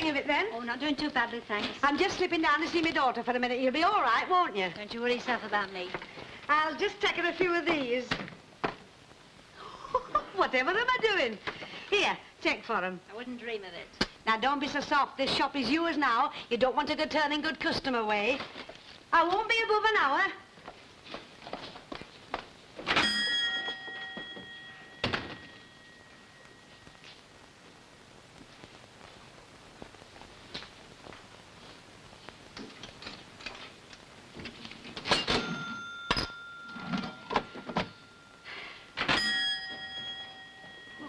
hang of it then? Oh, not doing too badly, thanks. I'm just slipping down to see my daughter for a minute. You'll be all right, won't you? Don't you worry yourself about me. I'll just take her a few of these. Whatever am I doing? Here, check for them. I wouldn't dream of it. Now, don't be so soft. This shop is yours now. You don't want it to turn in good customer way. I won't be above an hour.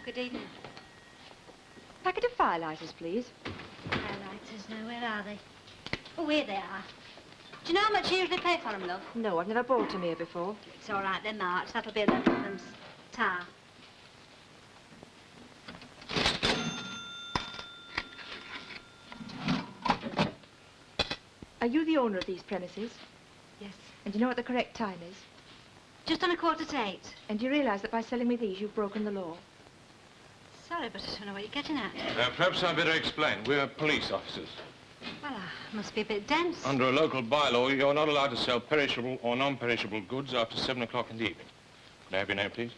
Good evening. Packet of firelighters, please. Highlighters, now, where are they? Oh, here they are. Do you know how much you usually pay for them, love? No, I've never bought them here before. It's all right, they're marked. That'll be a little from tar. Are you the owner of these premises? Yes. And do you know what the correct time is? Just on 8:15. And do you realise that by selling me these, you've broken the law? Sorry, but I don't know what you're getting at. Perhaps I'd better explain. We're police officers. Well, I must be a bit dense. Under a local bylaw, you're not allowed to sell perishable or non-perishable goods after 7 o'clock in the evening. Can I have your name, please?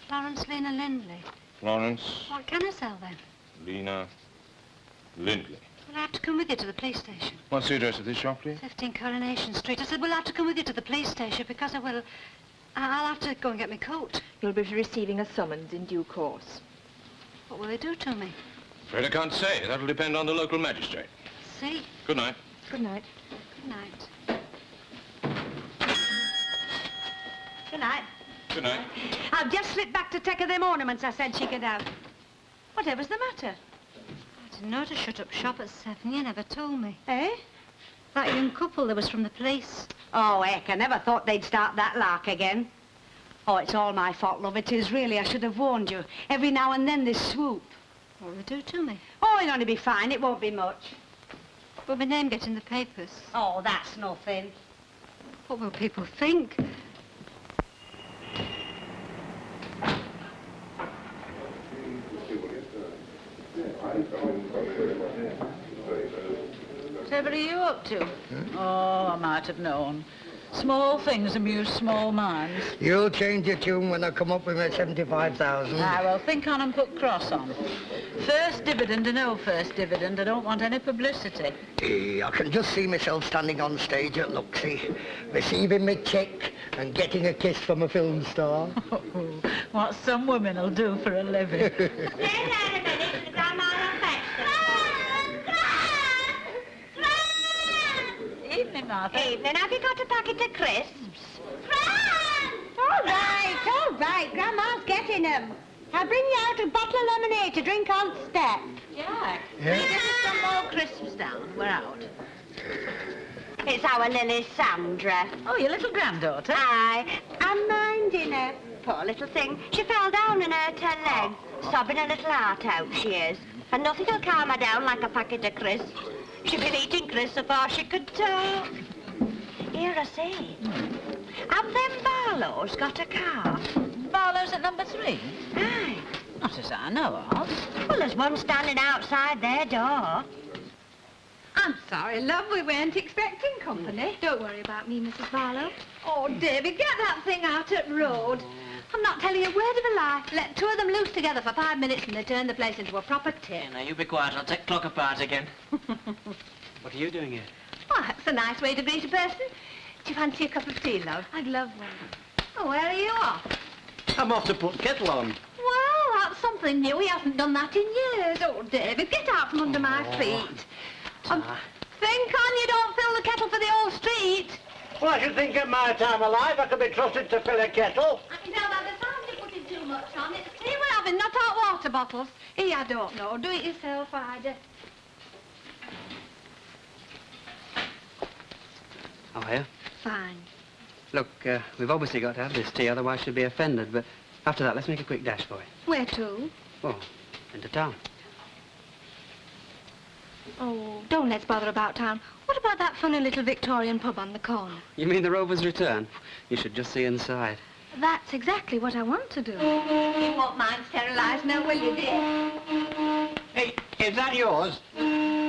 Florence Lena Lindley. Florence What can I sell, then? Lena Lindley. Well, I have to come with you to the police station. What's the address of this shop, please? 15 Coronation Street. I said, we'll have to come with you to the police station because I'll have to go and get my coat. You'll be receiving a summons in due course. What will they do to me? Afraid I can't say. That'll depend on the local magistrate. See? Good night. Good night. Good night. Good night. Good night. I've just slipped back to take her them ornaments I said she could have. Whatever's the matter? I didn't know to shut up shop at 7. You never told me. Eh? That young couple that was from the police. Oh, heck, I never thought they'd start that lark again. Oh, it's all my fault, love. It is, really. I should have warned you. Every now and then this swoop. What will they do to me? Oh, it'll only be fine. It won't be much. Will my name get in the papers? Oh, that's nothing. What will people think? Whatever are you up to? Oh, I might have known. Small things amuse small minds. You'll change your tune when I come up with my 75,000. Ah, well, think on and put cross on. First dividend or no first dividend, I don't want any publicity. I can just see myself standing on stage at Luxie, receiving my cheque and getting a kiss from a film star. What some women will do for a living. Evening, Martha. Evening. Have you got a packet of crisps? Fran! All right. Grandma's getting them. I'll bring you out a bottle of lemonade to drink on step. Jack, Yeah? will you get us some more crisps down? We're out. It's our Lily Sandra. Oh, your little granddaughter? Aye. I'm minding her. Poor little thing. She fell down and hurt her leg. Sobbing her little heart out, she is. And nothing'll calm her down like a packet of crisps. She'd been eating crisps before she could talk. Here, I say. Have them Barlows got a car? Barlow's at number 3? Aye. Not as I know of. Well, there's one standing outside their door. I'm sorry, love, we weren't expecting company. Don't worry about me, Mrs. Barlow. Oh, David, get that thing out at road. I'm not telling you a word of a lie. Let 2 of them loose together for 5 minutes and they turn the place into a proper tin. Now, you be quiet. I'll take clock apart again. What are you doing here? Well, that's a nice way to greet a person. Do you fancy a cup of tea, love? I'd love one. Oh, where are you off? I'm off to put kettle on. Well, that's something new. He hasn't done that in years. Oh, David, get out from under my feet. Think on you don't fill the kettle for the whole street. Well, I should think at my time of life I could be trusted to fill a kettle. I can tell by the sound you're putting too much on. It's tea we're having, not hot water bottles. Here, I don't know. Do it yourself, Ida. How are you? Fine. Look, we've obviously got to have this tea, otherwise she'll be offended. But after that, let's make a quick dash for it. Where to? Oh, into town. Oh, don't let's bother about town. What about that funny little Victorian pub on the corner? You mean the Rover's Return? You should just see inside. That's exactly what I want to do. You won't mind sterilising her, will you, dear? Hey, is that yours?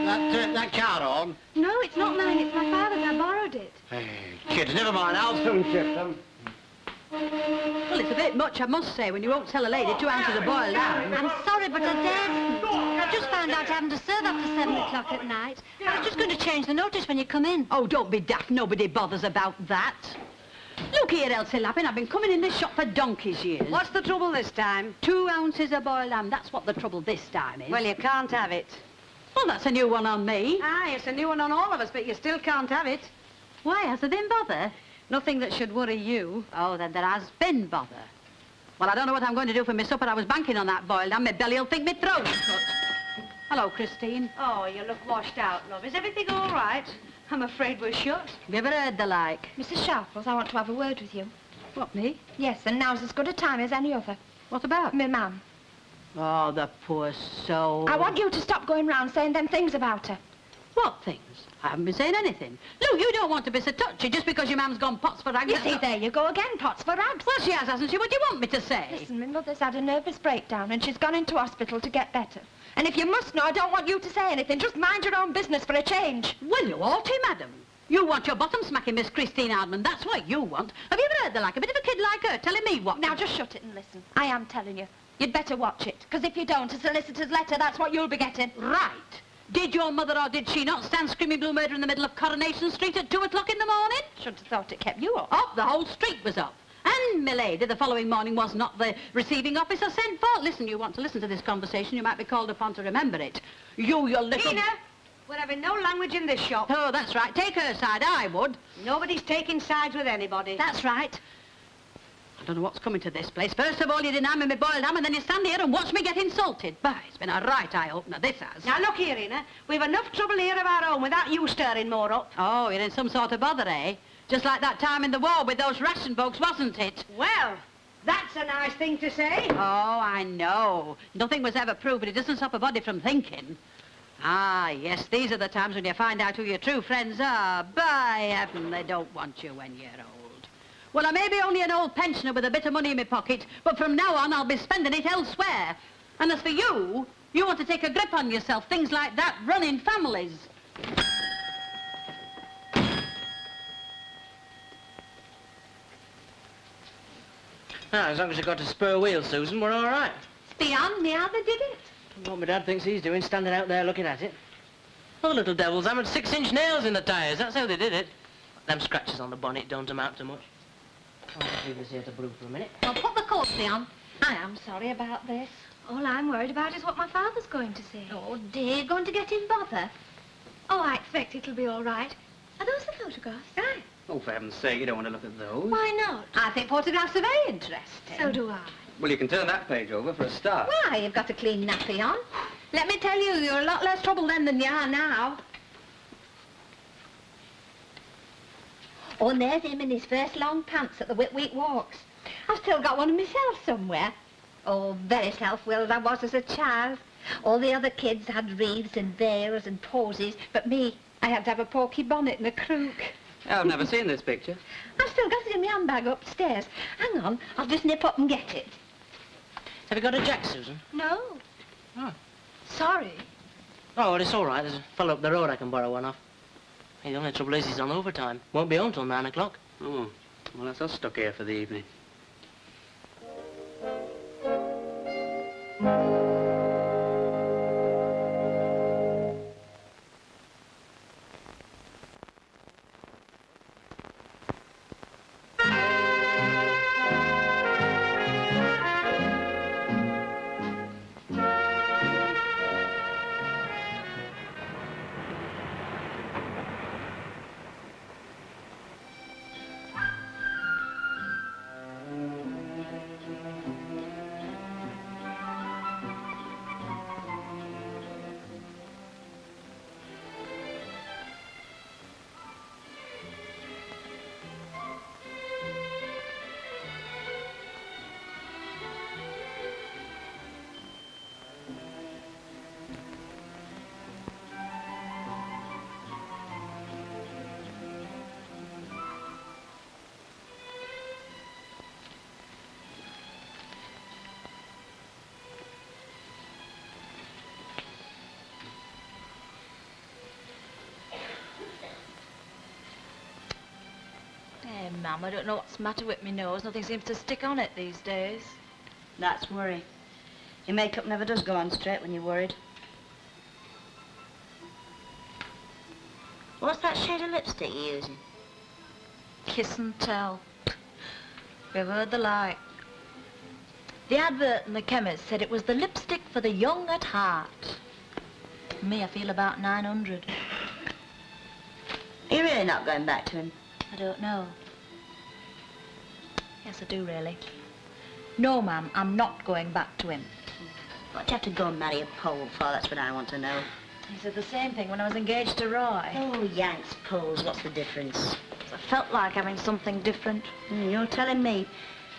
that car on? No, it's not mine. It's my father's. I borrowed it. Hey, kids, never mind. I'll soon shift them. Well, it's a bit much, I must say, when you won't tell a lady 2 ounces of boiled ham. I'm sorry, but I daren't. I just found out having to serve after 7 o'clock at night. I was just going to change the notice when you come in. Oh, don't be daft. Nobody bothers about that. Look here, Elsie Lappin, I've been coming in this shop for donkey's years. What's the trouble this time? 2 ounces of boiled ham, that's what the trouble this time is. Well, you can't have it. Well, that's a new one on me. Aye, it's a new one on all of us, but you still can't have it. Why, has there been bother? Nothing that should worry you. Oh, then there has been bother. Well, I don't know what I'm going to do for my supper. I was banking on that boiled ham. My belly'll think me throat. But... Hello, Christine. Oh, you look washed out, love. Is everything all right? I'm afraid we're shut. Have you ever heard the like? Mrs. Sharples, I want to have a word with you. What, me? Yes, and now's as good a time as any other. What about? Me mum. Oh, the poor soul. I want you to stop going round saying them things about her. What things? I haven't been saying anything. Lou, you don't want to be so touchy just because your mum's gone pots for rags. You see, there you go again, pots for rags. Well, she has, hasn't she? What do you want me to say? Listen, my mother's had a nervous breakdown and she's gone into hospital to get better. And if you must know, I don't want you to say anything. Just mind your own business for a change. Will you, Alty, madam? You want your bottom smacking Miss Christine Hardman. That's what you want. Have you ever heard the like? A bit of a kid like her telling me what... Now, just shut it and listen. I am telling you. You'd better watch it. Because if you don't, a solicitor's letter, that's what you'll be getting. Right. Did your mother or did she not stand screaming blue murder in the middle of Coronation Street at 2 o'clock in the morning? Should have thought it kept you up. Up, the whole street was up. And, milady, the following morning was not the receiving officer sent for. Listen, you want to listen to this conversation, you might be called upon to remember it. You little... Tina, we're having no language in this shop. Oh, that's right. Take her side, I would. Nobody's taking sides with anybody. That's right. I don't know what's coming to this place. First of all, you deny me my boiled ham, and then you stand here and watch me get insulted. Bah, it's been a right eye-opener, this has. Now, look here, Ina. We've enough trouble here of our own without you stirring more up. Oh, you're in some sort of bother, eh? Just like that time in the war with those ration folks, wasn't it? Well, that's a nice thing to say. Oh, I know. Nothing was ever proved, but it doesn't stop a body from thinking. Ah, yes, these are the times when you find out who your true friends are. By heaven, they don't want you when you're old. Well, I may be only an old pensioner with a bit of money in my pocket, but from now on I'll be spending it elsewhere. And as for you, you want to take a grip on yourself, things like that, running families. As long as you got a spare wheel, Susan, we're all right. It's beyond me how they did it. What my dad thinks he's doing, standing out there looking at it. Oh, little devils hammered 6-inch nails in the tyres. That's how they did it. Them scratches on the bonnet don't amount to much. I'll just leave this here to brew for a minute. Well, put the coarsely on. I am sorry about this. All I'm worried about is what my father's going to say. Oh, dear, going to get in bother. Oh, I expect it'll be all right. Are those the photographs? Aye. Oh, for heaven's sake, you don't want to look at those. Why not? I think photographs are very interesting. So do I. Well, you can turn that page over for a start. Why, you've got a clean nappy on. Let me tell you, you're a lot less trouble then than you are now. Oh, and there's him in his first long pants at the Whitweek Walks. I've still got one of myself somewhere. Oh, very self-willed I was as a child. All the other kids had wreaths and veils and posies, but me, I had to have a porky bonnet and a crook. I've never seen this picture. I've still got it in my handbag upstairs. Hang on, I'll just nip up and get it. Have you got a jack, Susan? No. Oh. Sorry. Oh, well, it's all right. There's a fellow up the road I can borrow one off. Hey, the only trouble is he's on overtime. Won't be home till 9 o'clock. Oh, well, that's us stuck here for the evening. Hey, Mum, I don't know what's the matter with me nose. Nothing seems to stick on it these days. That's worry. Your makeup never does go on straight when you're worried. What's that shade of lipstick you're using? Kiss and tell. We've heard the like. The advert in the chemist said it was the lipstick for the young at heart. Me, I feel about 900. Are you really not going back to him? I don't know. Yes, I do, really. No, Ma'am, I'm not going back to him. What do you have to go and marry a Pole for? That's what I want to know. He said the same thing when I was engaged to Roy. Oh, Yanks, Poles, what's the difference? I felt like having something different. You're telling me.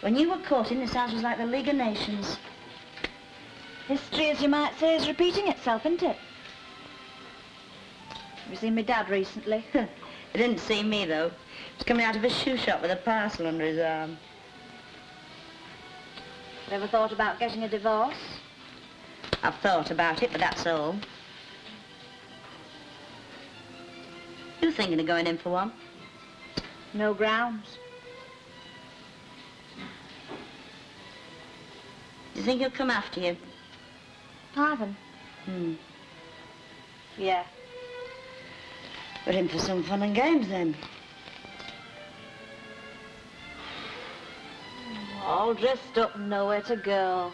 When you were courting, this house was like the League of Nations. History, as you might say, is repeating itself, isn't it? Have you seen my dad recently? He didn't see me, though. He was coming out of a shoe shop with a parcel under his arm. Ever thought about getting a divorce? I've thought about it, but that's all. You thinking of going in for one? No grounds. Do you think he'll come after you? Ivan? Yeah. We're in for some fun and games, then. All dressed up and nowhere to go.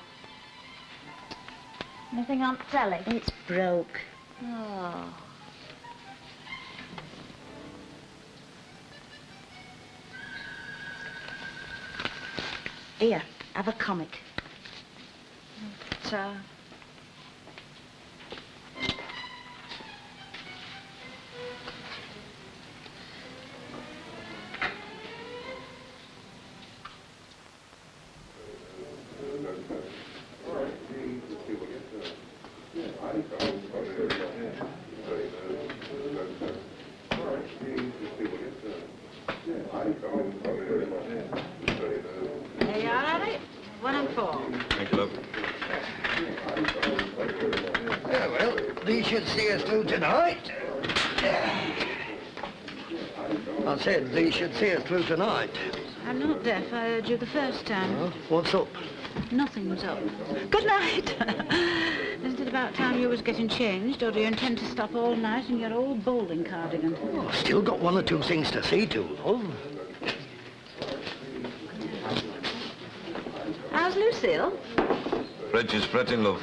Anything on telly? It's broke. Oh. Here, have a comic. But, There you are, Harry. 1 and 4. Thank you, love. Yeah, well, these should see us through tonight. I said these should see us through tonight. I'm not deaf. I heard you the first time. Well, what's up? Nothing's up. Good night. Isn't it about time you was getting changed, or do you intend to stop all night in your old bowling cardigan? Oh, still got 1 or 2 things to see to, love. How's Lucille? Reggie's fretting, love.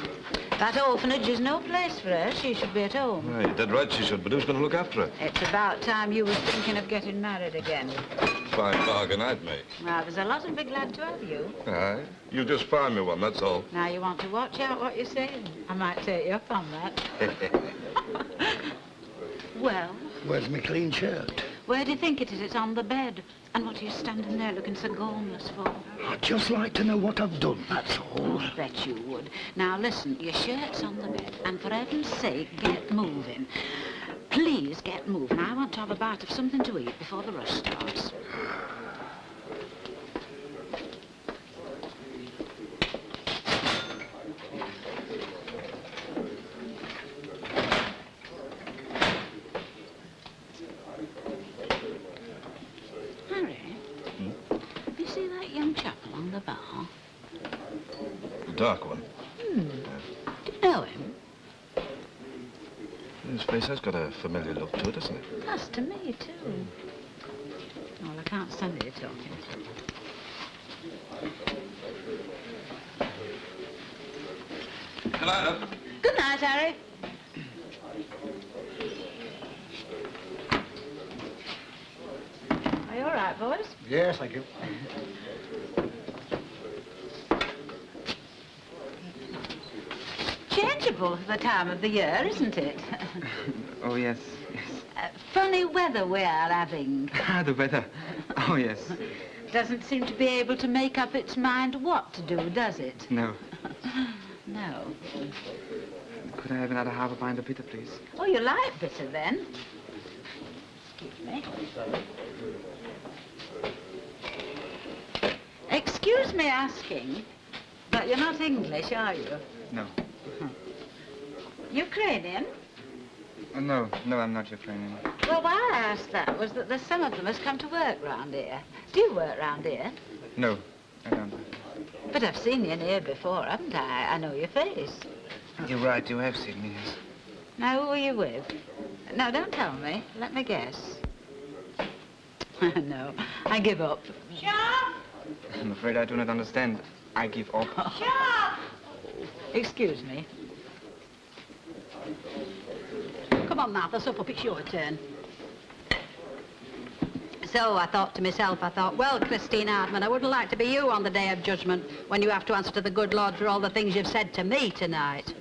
That orphanage is no place for her. She should be at home. Aye, you're dead right she should, but who's going to look after her? It's about time you was thinking of getting married again. Fine bargain I'd make. Well, there's a lot of big glad to have you. Aye, you just find me one, that's all. Now you want to watch out what you're saying. I might take you up on that. Well? Where's my clean shirt? Where do you think it is? It's on the bed. And what are you standing there looking so gormless for? I'd just like to know what I've done, that's all. I bet you would. Now listen, your shirt's on the bed, and for heaven's sake, get moving. Please get moving. I want to have a bite of something to eat before the rush starts. The bar. The dark one? Do you know him? His face has got a familiar look to it, doesn't it? That's to me, too. Well, I can't stand you talking. Good night, love. Good night, Harry. Are you all right, boys? Yes, thank you. Changeable for the time of the year, isn't it? Oh, yes, Funny weather we are having. yes. The weather. Oh, yes. Doesn't seem to be able to make up its mind what to do, does it? No. No. Could I have another half a pint of bitter, please? Oh, you like bitter, then? Excuse me. Excuse me asking, but you're not English, are you? No. Ukrainian? No, I'm not Ukrainian. Well, why I asked that was that there's some of them has come to work round here. Do you work round here? No, I don't. But I've seen you in here before, haven't I? I know your face. You're right, you have seen me, yes. Now, who are you with? No, don't tell me. Let me guess. No, I give up. Sharp! I'm afraid I do not understand. I give up. Sharp! Excuse me. Come on, Martha, sup up, it's your turn. So I thought to myself, well, Christine Hardman, I wouldn't like to be you on the day of judgment when you have to answer to the good Lord for all the things you've said to me tonight.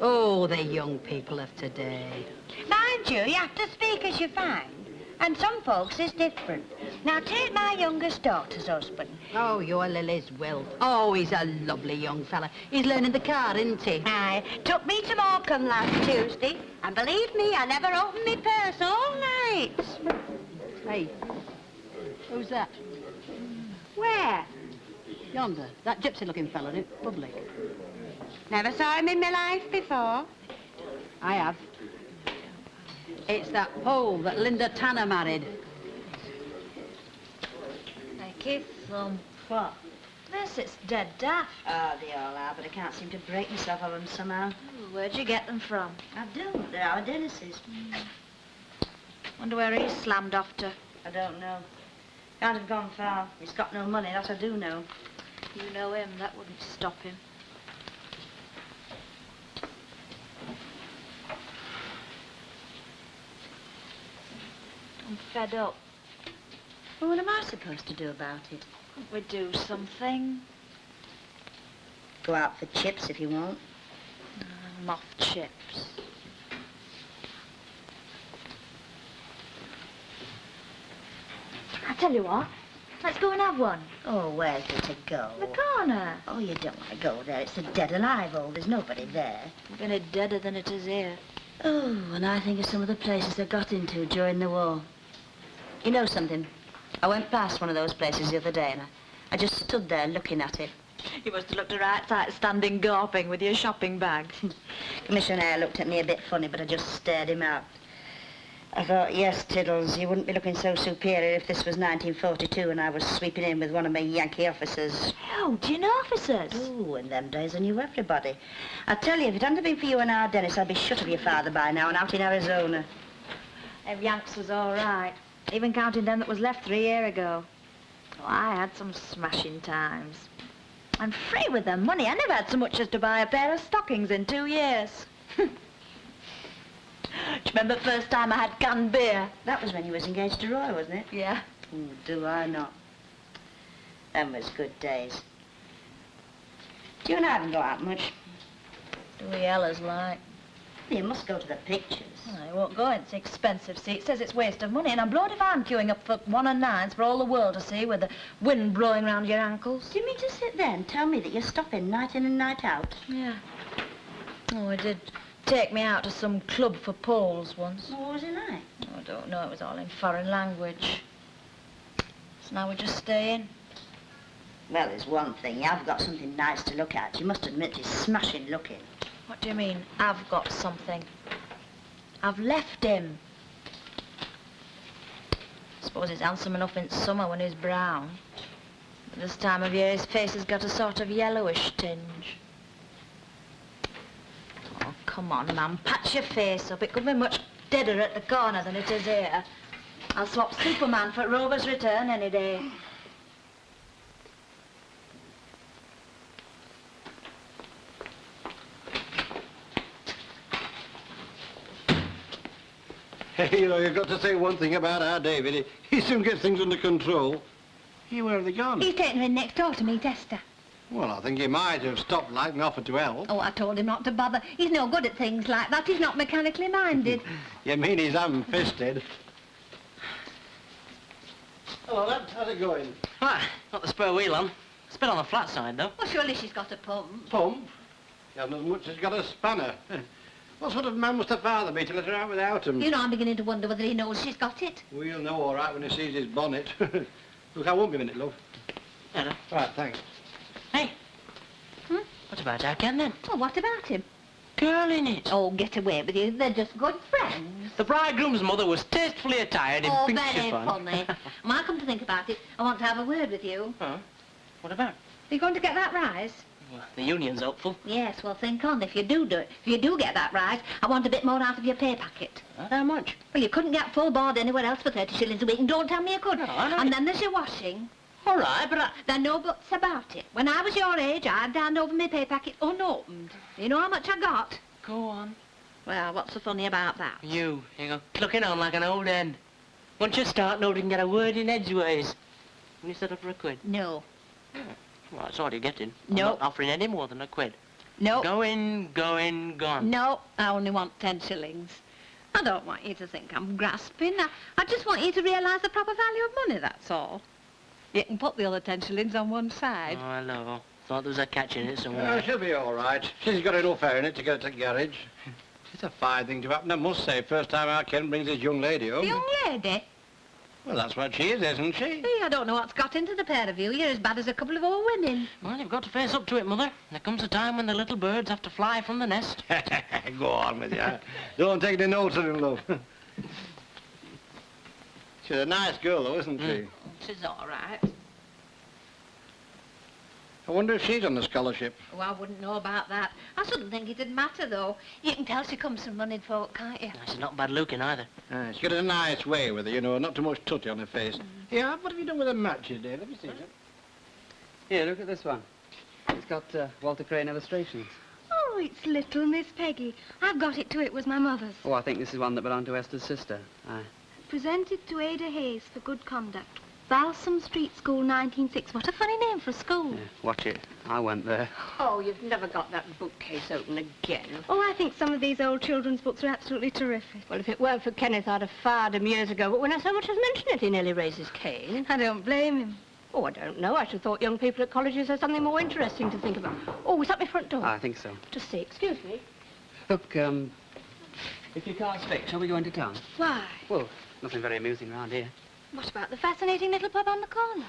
Oh, the young people of today. Mind you, you have to speak as you find. And some folks is different. Now, take my youngest daughter's husband. Oh, your Lily's Will. Oh, he's a lovely young fella. He's learning the car, isn't he? Aye. Took me to Morecambe last Tuesday. And believe me, I never opened my purse all night. Hey, who's that? Where? Yonder. That gypsy-looking fella in public. Never saw him in my life before. I have. It's that Pole that Linda Tanner married. I give them what? This, it's dead daft. Oh, they all are, but I can't seem to break myself of them somehow. Ooh, where'd you get them from? I don't. They're our Dennis's. Wonder where he's slammed off to. I don't know. Can't have gone far. He's got no money, that I do know. You know him, that wouldn't stop him. I'm fed up. Well, what am I supposed to do about it? Couldn't we do something? Go out for chips if you want. Moth chips. I tell you what, let's go and have one. Oh, where's it to go? The corner. Oh, you don't want to go there. It's a dead alive hole. There's nobody there. It's been deader than it is here. Oh, and I think of some of the places they got into during the war. You know something? I went past one of those places the other day and I just stood there looking at it. You must have looked a right sight standing gawping with your shopping bag. Commissioner looked at me a bit funny, but I just stared him out. I thought, yes, Tiddles, you wouldn't be looking so superior if this was 1942 and I was sweeping in with one of my Yankee officers. Oh, do you know officers? Oh, in them days I knew everybody. I tell you, if it hadn't been for you and our Dennis, I'd be shut of your father by now and out in Arizona. Them Yanks was all right, even counting them that was left 3 years ago. Oh, I had some smashing times. I'm free with the money. I never had so much as to buy a pair of stockings in 2 years. Do you remember the first time I had canned beer? That was when you was engaged to Roy, wasn't it? Yeah. Do I not? Them was good days. You and I haven't got out much. Do we Ella's like? You must go to the pictures. I won't go. It's expensive, see. It says it's waste of money, and I'm blowed if I'm queuing up for 1 and 9s for all the world to see with the wind blowing round your ankles. Do you mean to sit there and tell me that you're stopping night in and night out? Yeah. Oh, it did take me out to some club for Poles once. What was it like? Oh, I don't know. It was all in foreign language. So now we just stay in. Well, there's one thing. You have got something nice to look at. You must admit he's smashing looking. What do you mean, I've got something? I've left him. I suppose he's handsome enough in summer when he's brown. But this time of year, his face has got a sort of yellowish tinge. Oh, come on, Mum, patch your face up. It could be much deader at the corner than it is here. I'll swap Superman for Rover's Return any day. Hey, you know, you've got to say one thing about our David. He soon gets things under control. Hey, where have they gone? He's taken her in next door to meet Esther. Well, I think he might have stopped like and offered to help. Oh, I told him not to bother. He's no good at things like that. He's not mechanically minded. You mean he's ham-fisted? Hello, lad. How's it going? Right, got the spare wheel on. It's a bit on the flat side, though. Well, surely she's got a pump. Pump? He hasn't as much as got a spanner. What sort of man must her father be to let her out without him? You know, I'm beginning to wonder whether he knows she's got it. We'll know all right when he sees his bonnet. Look, I won't be a minute, love. Hello. Right, thanks. Hey. What about our Ken, then? Well, what about him? girl in it. Oh, get away with you. They're just good friends. The bridegroom's mother was tastefully attired in pink very chiffon. funny. Well, come to think about it, I want to have a word with you. Huh? What about? Are you going to get that rise? Well, the union's hopeful. Yes, well, think on. If you do get that rise, I want a bit more out of your pay packet. How much? Well, you couldn't get full board anywhere else for 30 shillings a week, and don't tell me you could. No, I know. And then there's your washing. All right, but There are no buts about it. When I was your age, I'd hand over my pay packet unopened. You know how much I got? Go on. Well, what's so funny about that? You go clucking on like an old hen. Once you start, nobody can get a word in edgeways. When you set up for a quid. No. Well, that's all you're getting. No. I'm not offering any more than a quid. No. Going, gone. No, I only want 10 shillings. I don't want you to think I'm grasping. I just want you to realise the proper value of money, that's all. You can put the other 10 shillings on one side. Oh, hello. Thought there was a catch in it somewhere. She'll be all right. She's got enough air in it to go to the garage. It's a fine thing to happen, I must say. First time our Ken brings his young lady home. The young lady? Well, that's what she is, isn't she? Hey, I don't know what's got into the pair of you. You're as bad as a couple of old women. Well, you've got to face up to it, Mother. There comes a time when the little birds have to fly from the nest. Go on with you. Don't take the notes of him, love. She's a nice girl, though, isn't she? She's all right. I wonder if she's on the scholarship. Oh, I wouldn't know about that. I shouldn't think it'd matter, though. You can tell she comes from moneyed folk, can't you? She's not bad looking either. She's got a nice way with her, you know, not too much tutty on her face. Yeah, what have you done with the matches, Dave? Let me see it. Here, look at this one. It's got Walter Crane illustrations. Oh, it's little Miss Peggy. I've got it too. It was my mother's. Oh, I think this is one that belonged to Esther's sister. Aye. Presented to Ada Hayes for good conduct. Balsam Street School, 1906. What a funny name for a school. Yeah, watch it. I went there. Oh, you've never got that bookcase open again. Oh, I think some of these old children's books are absolutely terrific. Well, if it weren't for Kenneth, I'd have fired him years ago. But when I so much as mention it, he nearly raises Cain. I don't blame him. Oh, I don't know. I should have thought young people at colleges had something more interesting to think about. Oh, is that my front door? I think so. Just see. Excuse me. Look, if your car's fixed, shall we go into town? Why? Well, nothing very amusing around here. What about the fascinating little pub on the corner?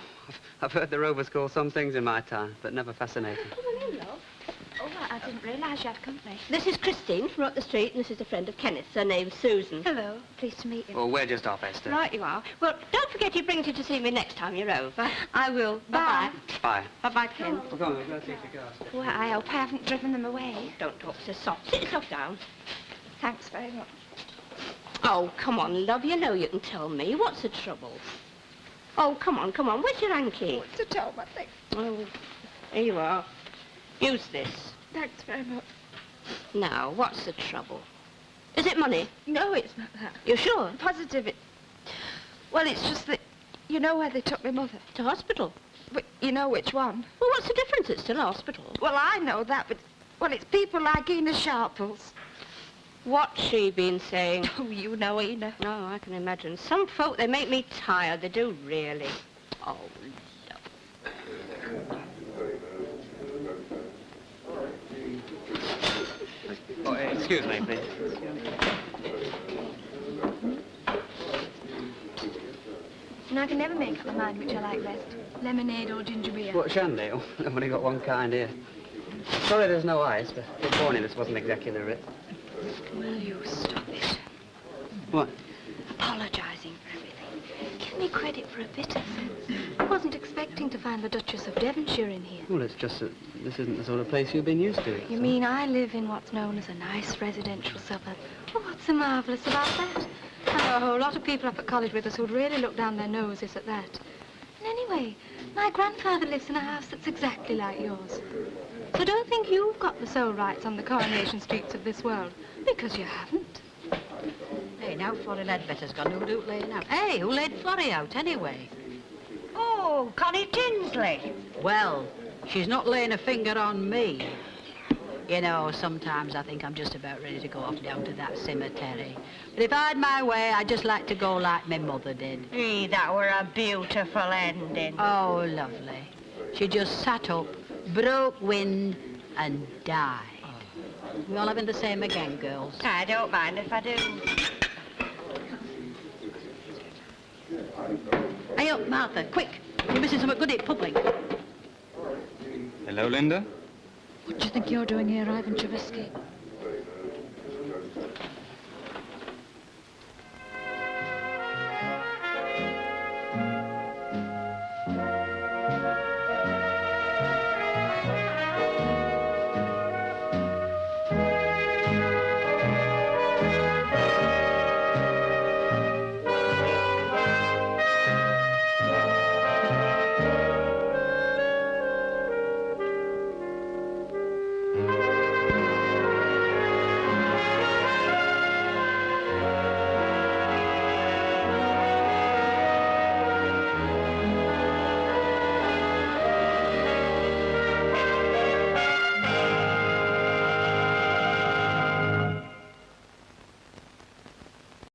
I've heard the Rovers call some things in my time, but never fascinating. Oh, hello. Oh, I didn't realise you had company. This is Christine from up the street, and this is a friend of Kenneth's. Her name's Susan. Hello. Pleased to meet you. Oh, we're just off, Esther. Right you are. Well, don't forget you bring you to see me next time you're over. I will. Bye-bye. Bye. Bye-bye, Ken. Well, go on, we'll go see if your car's fixed. Well, I hope I haven't driven them away. Don't talk so soft. Sit yourself down. Thanks very much. Oh, come on, love. You know you can tell me. What's the trouble? Oh, come on, come on. Where's your hanky? What's to tell my thing? Oh, here you are. Use this. Thanks very much. Now, what's the trouble? Is it money? No, it's not that. You sure? Positive it. Well, it's just that you know where they took my mother. To hospital. But you know which one. Well, what's the difference? It's still hospital. Well, I know that, but... Well, it's people like Ina Sharples. What's she been saying? Oh, you know Ina. No, I can imagine. Some folk, they make me tired. They do, really. Oh, Oh, excuse me, please. And I can never make up my mind which I like best. Lemonade or ginger beer. What, shandy? Oh, I've only got one kind here. Sorry there's no ice, but this morning this wasn't exactly the Ritz. Will you stop it? What? Apologising for everything. Give me credit for a bit of sense. I wasn't expecting to find the Duchess of Devonshire in here. Well, it's just that this isn't the sort of place you've been used to. You mean I live in what's known as a nice residential suburb? Well, what's so marvellous about that? I know a whole lot of people up at college with us who'd really look down their noses at that. And anyway, my grandfather lives in a house that's exactly like yours. So don't think you've got the sole rights on the coronation streets of this world, because you haven't. Hey, now Florrie Ledbetter's gone. Who do laying out? Hey, who laid Florrie out, anyway? Oh, Connie Tinsley. Well, she's not laying a finger on me. You know, sometimes I think I'm just about ready to go off down to that cemetery. But if I had my way, I'd just like to go like my mother did. Gee, that were a beautiful ending. Oh, lovely. She just sat up, broke wind, and died. We all having the same again, girls. I don't mind if I do. Hey up, Martha, quick. You're missing something good at public. Hello, Linda. What do you think you're doing here, Ivan Chavisky?